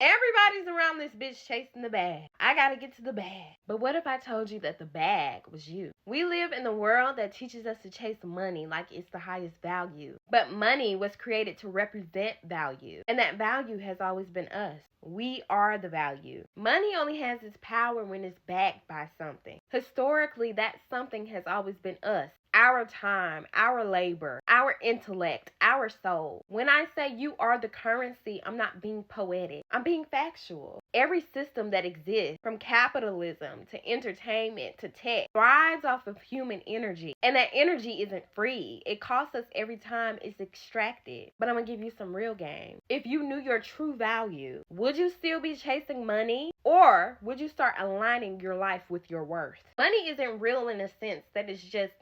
Everybody's around this bitch chasing the bag. I gotta get to the bag. But what if I told you that the bag was you? We live in a world that teaches us to chase money like it's the highest value. But money was created to represent value. And that value has always been us. We are the value. Money only has its power when it's backed by something. Historically, that something has always been us. Our time, our labor, our intellect, our soul. When I say you are the currency, I'm not being poetic. I'm being factual. Every system that exists, from capitalism to entertainment to tech, thrives off of human energy. And that energy isn't free. It costs us every time it's extracted. But I'm going to give you some real game. If you knew your true value, would you still be chasing money? Or would you start aligning your life with your worth? Money isn't real in a sense that it's just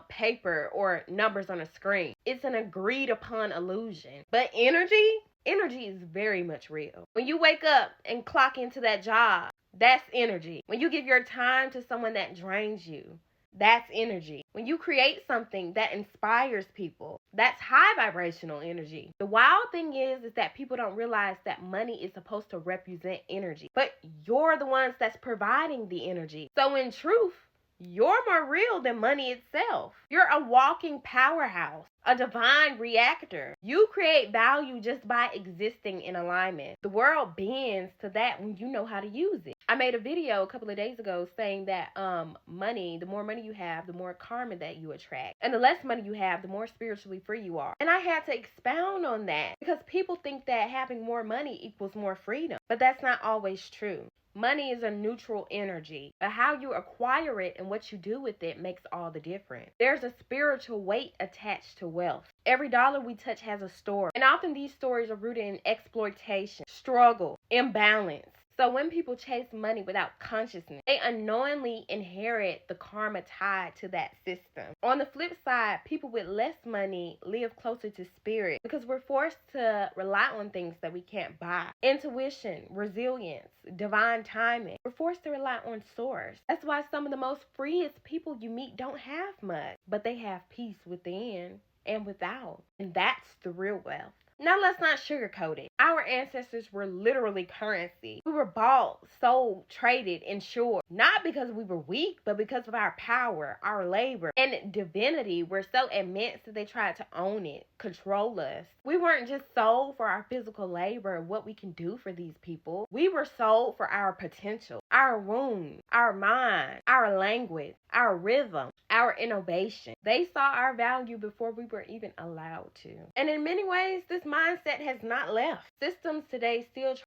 paper or numbers on a screen. It's an agreed upon illusion. But energy is very much real. When you wake up and clock into that job, that's energy. When you give your time to someone that drains you, that's energy. When you create something that inspires people, that's high vibrational energy. The wild thing is that people don't realize that money is supposed to represent energy, but you're the ones that's providing the energy. So in truth, you're more real than money itself. You're a walking powerhouse, a divine reactor. You create value just by existing in alignment. The world bends to that when you know how to use it. I made a video a couple of days ago saying that money, the more money you have, the more karma that you attract. And the less money you have, the more spiritually free you are. And I had to expound on that because people think that having more money equals more freedom. But that's not always true. Money is a neutral energy, but how you acquire it and what you do with it makes all the difference. There's a spiritual weight attached to wealth. Every dollar we touch has a story, and often these stories are rooted in exploitation, struggle, imbalance. So when people chase money without consciousness, they unknowingly inherit the karma tied to that system. On the flip side, people with less money live closer to spirit because we're forced to rely on things that we can't buy. Intuition, resilience, divine timing. We're forced to rely on source. That's why some of the most freest people you meet don't have much, but they have peace within and without. And that's the real wealth. Now let's not sugarcoat it. Our ancestors were literally currency. We were bought, sold, traded, insured. Not because we were weak, but because of our power, our labor, and divinity were so immense that they tried to own it, control us. We weren't just sold for our physical labor and what we can do for these people. We were sold for our potential, our wound, our mind, our language, our rhythm, our innovation. They saw our value before we were even allowed to. And in many ways, this mindset has not left. Systems today still